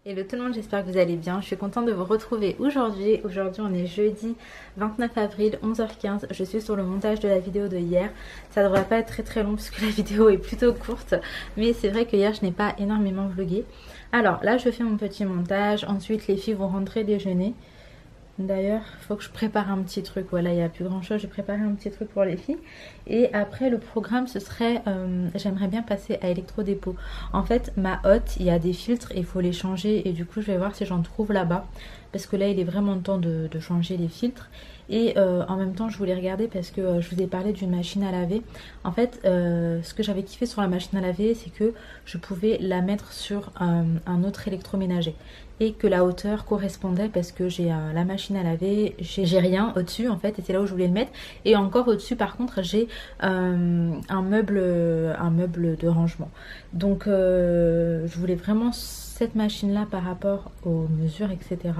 Hello tout le monde, j'espère que vous allez bien. Je suis contente de vous retrouver aujourd'hui. Aujourd'hui on est jeudi 29 avril 11h15. Je suis sur le montage de la vidéo de hier. Ça devrait pas être très long puisque la vidéo est plutôt courte. Mais c'est vrai que hier je n'ai pas énormément vlogué. Alors là je fais mon petit montage. Ensuite les filles vont rentrer déjeuner. D'ailleurs, il faut que je prépare un petit truc. Voilà, il n'y a plus grand chose. J'ai préparé un petit truc pour les filles. Et après, le programme, ce serait... j'aimerais bien passer à électrodépôt. En fait, ma hotte, il y a des filtres et il faut les changer. Et du coup, je vais voir si j'en trouve là-bas. Parce que là, il est vraiment temps de changer les filtres. Et en même temps, je voulais regarder parce que je vous ai parlé d'une machine à laver. En fait, ce que j'avais kiffé sur la machine à laver, c'est que je pouvais la mettre sur un autre électroménager. Et que la hauteur correspondait parce que j'ai la machine à laver, j'ai rien au-dessus en fait. Et c'est là où je voulais le mettre. Et encore au-dessus, par contre, j'ai un meuble de rangement. Donc, je voulais vraiment cette machine-là par rapport aux mesures, etc.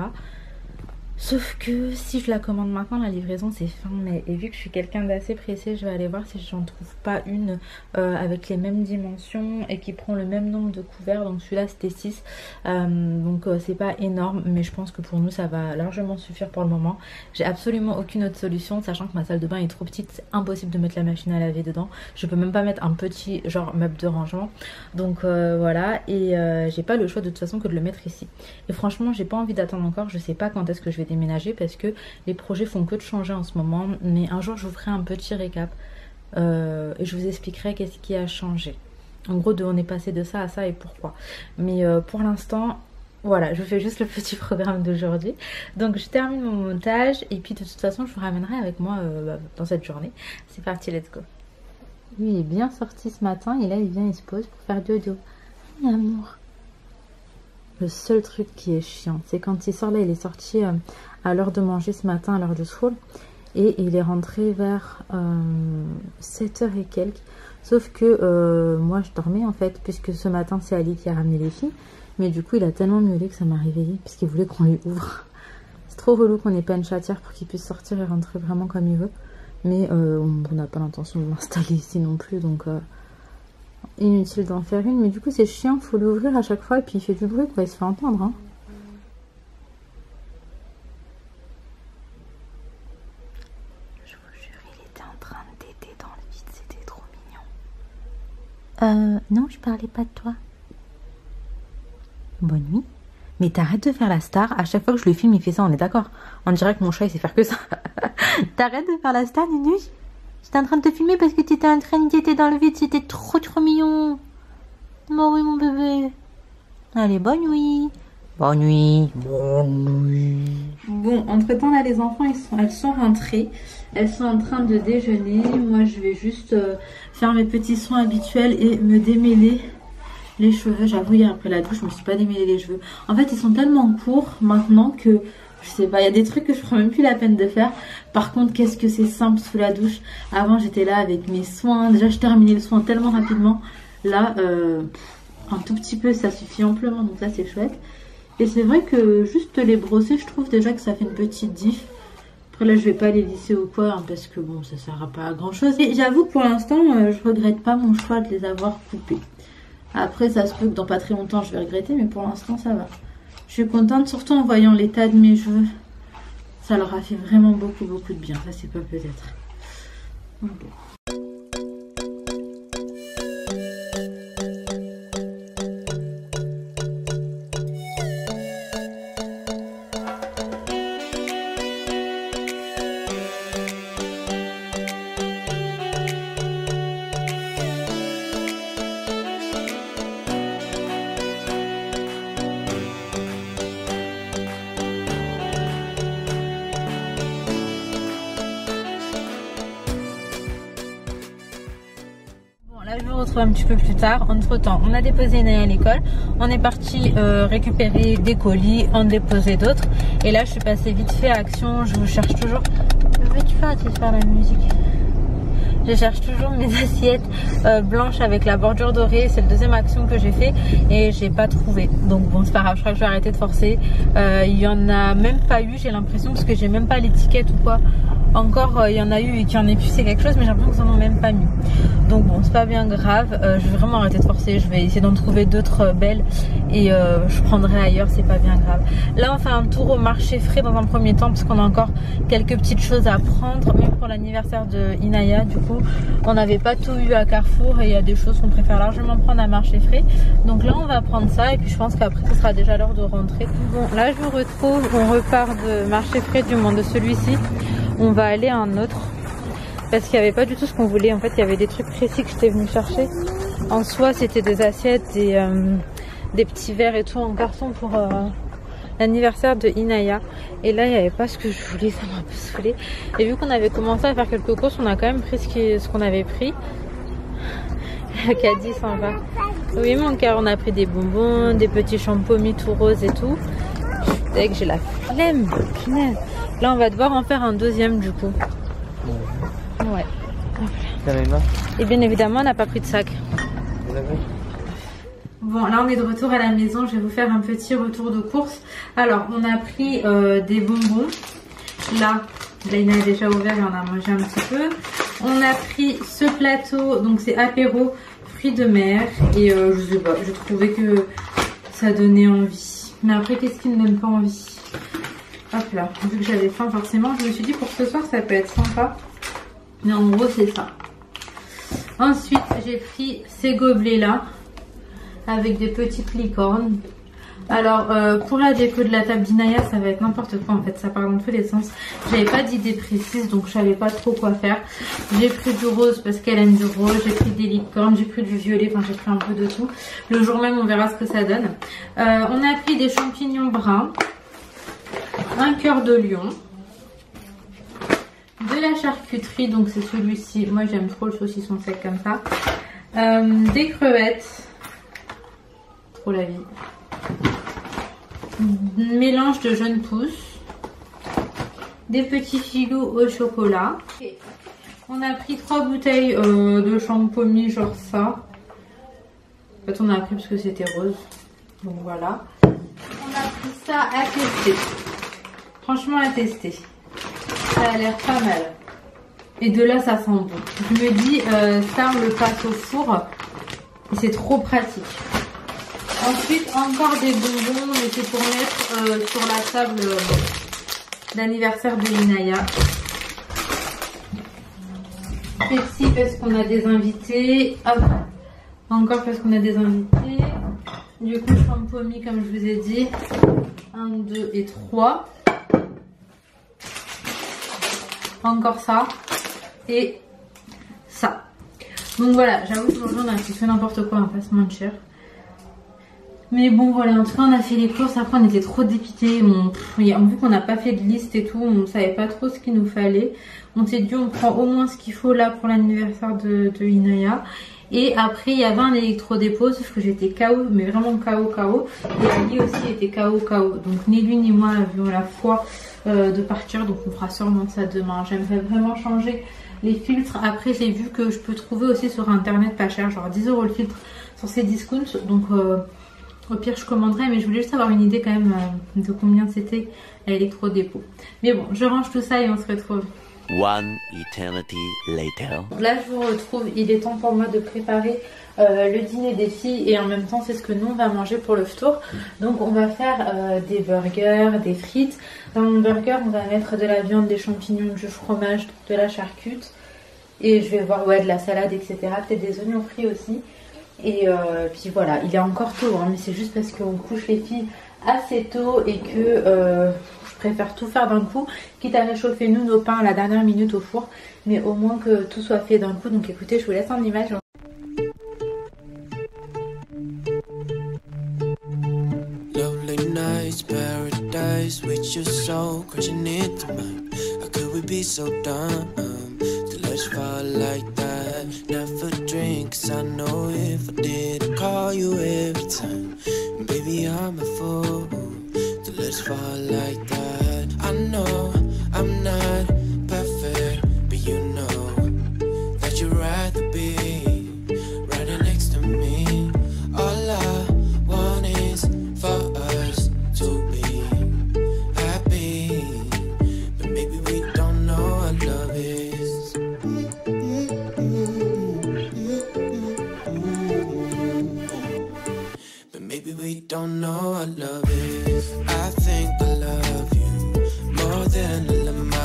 Sauf que si je la commande maintenant, la livraison c'est fin mai. Et vu que je suis quelqu'un d'assez pressé, je vais aller voir si j'en trouve pas une avec les mêmes dimensions et qui prend le même nombre de couverts. Donc celui-là c'était 6. Donc c'est pas énorme, mais je pense que pour nous ça va largement suffire pour le moment. J'ai absolument aucune autre solution, sachant que ma salle de bain est trop petite. C'est impossible de mettre la machine à laver dedans. Je peux même pas mettre un petit genre meuble de rangement. Donc voilà, et j'ai pas le choix de toute façon que de le mettre ici. Et franchement j'ai pas envie d'attendre encore. Je sais pas quand est-ce que je vais déménager parce que les projets font que de changer en ce moment, mais un jour je vous ferai un petit récap et je vous expliquerai qu'est-ce qui a changé. En gros, on est passé de ça à ça et pourquoi. Mais pour l'instant, voilà, je fais juste le petit programme d'aujourd'hui. Donc je termine mon montage et puis de toute façon je vous ramènerai avec moi dans cette journée. C'est parti, let's go. Lui il est bien sorti ce matin et là il vient, il se pose pour faire dodo. Mon amour. Le seul truc qui est chiant, c'est quand il sort là, il est sorti à l'heure de manger ce matin, à l'heure de school. Et il est rentré vers 7h et quelques. Sauf que moi je dormais en fait, puisque ce matin c'est Ali qui a ramené les filles. Mais du coup il a tellement miaulé que ça m'a réveillée, puisqu'il voulait qu'on lui ouvre. C'est trop relou qu'on n'ait pas une chatière pour qu'il puisse sortir et rentrer vraiment comme il veut. Mais on n'a pas l'intention de l'installer ici non plus, donc... inutile d'en faire une, mais du coup c'est chiant, faut l'ouvrir à chaque fois et puis il fait du bruit quoi, il se fait entendre hein. Je vous jure, il était en train de téter dans le vide, c'était trop mignon. Non, je parlais pas de toi. Bonne nuit. Mais t'arrêtes de faire la star, à chaque fois que je le filme il fait ça, on est d'accord? On dirait que mon chat il sait faire que ça. T'arrêtes de faire la star, Nunu? J'étais en train de te filmer parce que tu étais en train de téter dans le vide. C'était trop mignon. Bah oui mon bébé. Allez, bonne nuit. Bonne nuit. Bonne nuit. Bon, entre temps là les enfants elles sont rentrées. Elles sont en train de déjeuner. Moi je vais juste faire mes petits soins habituels et me démêler les cheveux. J'avoue hier après la douche je me suis pas démêlé les cheveux. En fait ils sont tellement courts maintenant que... je sais pas, il y a des trucs que je prends même plus la peine de faire. Par contre, qu'est-ce que c'est simple sous la douche. Avant, j'étais là avec mes soins. Déjà, je terminais le soin tellement rapidement. Là, un tout petit peu, ça suffit amplement. Donc ça, c'est chouette. Et c'est vrai que juste les brosser, je trouve déjà que ça fait une petite diff. Après là, je vais pas les lisser ou quoi. Hein, parce que bon, ça sert pas à grand chose. Et j'avoue que pour l'instant, je regrette pas mon choix de les avoir coupés. Après, ça se peut que dans pas très longtemps, je vais regretter. Mais pour l'instant, ça va. Je suis contente, surtout en voyant l'état de mes cheveux. Ça leur a fait vraiment beaucoup de bien. Ça, c'est pas peut-être. Bon. Je vous retrouve un petit peu plus tard. Entre temps, on a déposé Naya à l'école. On est parti récupérer des colis, en déposer d'autres. Et là, je suis passée vite fait à Action. Je vous cherche toujours. Veux-tu pas arrêter de faire la musique? Je cherche toujours mes assiettes blanches avec la bordure dorée. C'est le deuxième Action que j'ai fait et j'ai pas trouvé. Donc bon, c'est pas grave. Je crois que je vais arrêter de forcer. Il y en a même pas eu, j'ai l'impression, parce que j'ai même pas l'étiquette ou quoi. Encore il y en a eu et qu'il y en ait plus, c'est quelque chose, mais j'ai l'impression qu'ils en ont même pas mis. Donc bon, c'est pas bien grave, je vais vraiment arrêter de forcer, je vais essayer d'en trouver d'autres belles et je prendrai ailleurs, c'est pas bien grave. Là on fait un tour au marché frais dans un premier temps parce qu'on a encore quelques petites choses à prendre, même pour l'anniversaire de Inaya. Du coup on n'avait pas tout eu à Carrefour et il y a des choses qu'on préfère largement prendre à marché frais. Donc là on va prendre ça et puis je pense qu'après ce sera déjà l'heure de rentrer. Bon là je vous retrouve, on repart de marché frais, du moins de celui-ci. On va aller à un autre parce qu'il n'y avait pas du tout ce qu'on voulait. En fait il y avait des trucs précis que j'étais venue chercher. En soi c'était des assiettes, des petits verres et tout en carton pour l'anniversaire de Inaya. Et là il n'y avait pas ce que je voulais, ça m'a un peu saoulé. Et vu qu'on avait commencé à faire quelques courses, on a quand même pris ce qu'on avait pris. Le caddie s'en va. Oui mon cœur, on a pris des bonbons, des petits shampoings tout roses et tout. Dès que j'ai la flemme, punaise. Là on va devoir en faire un deuxième du coup. Ouais. Et bien évidemment on n'a pas pris de sac. Bon là on est de retour à la maison, je vais vous faire un petit retour de course. Alors on a pris des bonbons. Là il a déjà ouvert et on a mangé un petit peu. On a pris ce plateau, donc c'est apéro fruits de mer. Et je sais pas, je trouvais que ça donnait envie. Mais après qu'est-ce qui ne donne pas envie? Hop là, vu que j'avais faim forcément, je me suis dit pour ce soir ça peut être sympa. Mais en gros c'est ça. Ensuite j'ai pris ces gobelets là avec des petites licornes. Alors pour la déco de la table d'Inaya ça va être n'importe quoi en fait, ça part dans tous les sens. J'avais pas d'idée précise donc je savais pas trop quoi faire. J'ai pris du rose parce qu'elle aime du rose, j'ai pris des licornes, j'ai pris du violet, enfin j'ai pris un peu de tout. Le jour même on verra ce que ça donne. On a pris des champignons bruns, un cœur de lion, de la charcuterie, donc c'est celui-ci, moi j'aime trop le saucisson sec comme ça, des crevettes, trop la vie, mélange de jeunes pousses, des petits filous au chocolat. Okay. On a pris 3 bouteilles de shampoing genre ça. En fait on a pris parce que c'était rose, donc voilà. On a pris ça à tester. Franchement à tester. Ça a l'air pas mal. Et de là ça sent bon. Je me dis ça on le passe au four. Et c'est trop pratique. Ensuite encore des bonbons. Mais c'est pour mettre sur la table d'anniversaire de Inaya. Pepsi parce qu'on a des invités. Hop. Encore parce qu'on a des invités. Du coup shampoing comme je vous ai dit. 1, 2 et 3. Encore ça et ça. Donc voilà, j'avoue qu'aujourd'hui on a fait n'importe quoi, on va pas se mentir. Mais bon voilà, en tout cas on a fait les courses, après on était trop dépités. Vu qu'on n'a pas fait de liste et tout, on savait pas trop ce qu'il nous fallait. On s'est dit on prend au moins ce qu'il faut là pour l'anniversaire de Inaya. Et après il y avait un électrodépôt, sauf que j'étais KO, mais vraiment KO. Et Ali aussi était KO. Donc ni lui ni moi avions la foi de partir, donc on fera sûrement ça demain. J'aimerais vraiment changer les filtres. Après j'ai vu que je peux trouver aussi sur internet pas cher, genre 10 € le filtre sur ces discounts. Donc au pire je commanderai, mais je voulais juste avoir une idée quand même de combien c'était l'électrodépôt. Mais bon, je range tout ça et on se retrouve. One eternity later. Là je vous retrouve, il est temps pour moi de préparer le dîner des filles et en même temps c'est ce que nous on va manger pour le tour. Donc on va faire des burgers, des frites. Dans mon burger on va mettre de la viande, des champignons, du fromage, de la charcute et je vais voir de la salade etc. Peut-être des oignons frits aussi. Et puis voilà, il est encore tôt hein, mais c'est juste parce qu'on couche les filles assez tôt et que je préfère tout faire d'un coup, quitte à réchauffer nous nos pains à la dernière minute au four, mais au moins que tout soit fait d'un coup. Donc écoutez, je vous laisse en image. Lovely nights, paradise with your soul crashing into mine. How could we be so dumb to let's fall like that? Never drink, 'cause I know if I did, I'd call you every time. Baby, I'm a fool to let's fall like that. I know I'm not perfect, but you know that you'd rather be right next to me. All I want is for us to be happy, but maybe we don't know our love.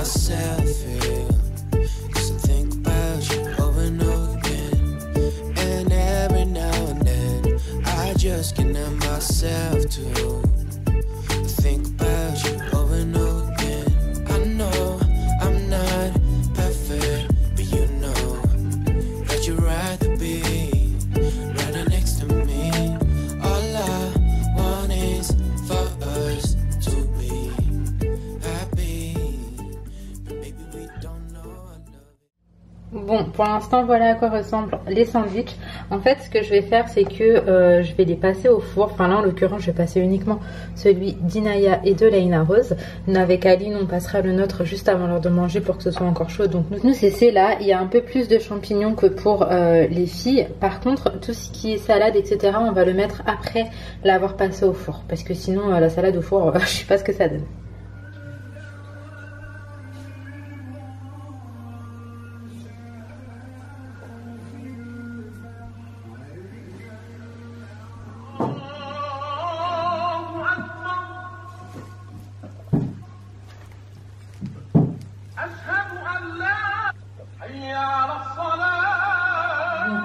myself here. Cause I think about you over and over again. And every now and then I just can't help myself to think about you over and over again. I know I'm not perfect, but you know that you'd rather be right next to me. All I want is for us to be happy, but maybe we don't know our love. Bon, pour l'instant, voilà à quoi ressemblent les sandwichs. En fait, ce que je vais faire, c'est que je vais les passer au four. Enfin, là, en l'occurrence, je vais passer uniquement celui d'Inaya et de Laina Rose. Nous, avec Aline, on passera le nôtre juste avant l'heure de manger pour que ce soit encore chaud. Donc, nous c'est là. Il y a un peu plus de champignons que pour les filles. Par contre, tout ce qui est salade, etc., on va le mettre après l'avoir passé au four. Parce que sinon, la salade au four, je sais pas ce que ça donne.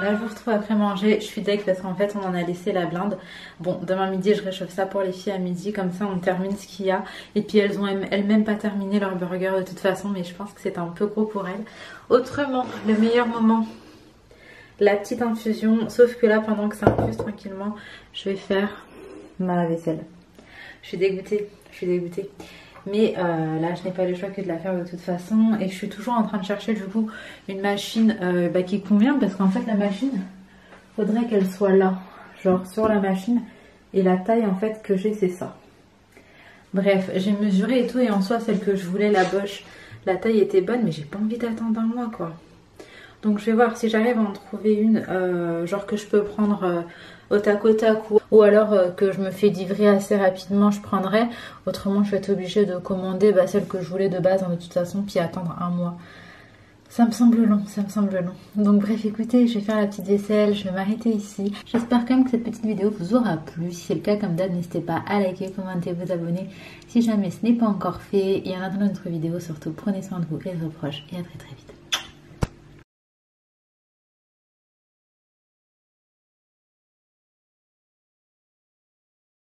Là je vous retrouve après manger, je suis deg parce qu'en fait on en a laissé la blinde. Bon, demain midi je réchauffe ça pour les filles à midi, comme ça on termine ce qu'il y a. Et puis elles ont elles-mêmes pas terminé leur burger de toute façon, mais je pense que c'est un peu gros pour elles. Autrement, le meilleur moment, la petite infusion, sauf que là pendant que ça infuse tranquillement, je vais faire ma vaisselle. Je suis dégoûtée, Mais là je n'ai pas le choix que de la faire de toute façon. Et je suis toujours en train de chercher du coup une machine qui convient. Parce qu'en fait la machine, faudrait qu'elle soit là. Genre sur la machine. Et la taille en fait que j'ai c'est ça. Bref, j'ai mesuré et tout. Et en soi celle que je voulais, la Bosch, la taille était bonne. Mais j'ai pas envie d'attendre un mois quoi. Donc je vais voir si j'arrive à en trouver une genre que je peux prendre au tac ou alors que je me fais livrer assez rapidement, je prendrai. Autrement je vais être obligée de commander celle que je voulais de base de toute façon, puis attendre un mois. Ça me semble long, Donc bref, écoutez, je vais faire la petite vaisselle, je vais m'arrêter ici. J'espère quand même que cette petite vidéo vous aura plu. Si c'est le cas, comme d'hab, n'hésitez pas à liker, commenter, vous abonner si jamais ce n'est pas encore fait. Et en attendant notre vidéo, surtout prenez soin de vous et de vos proches et à très vite.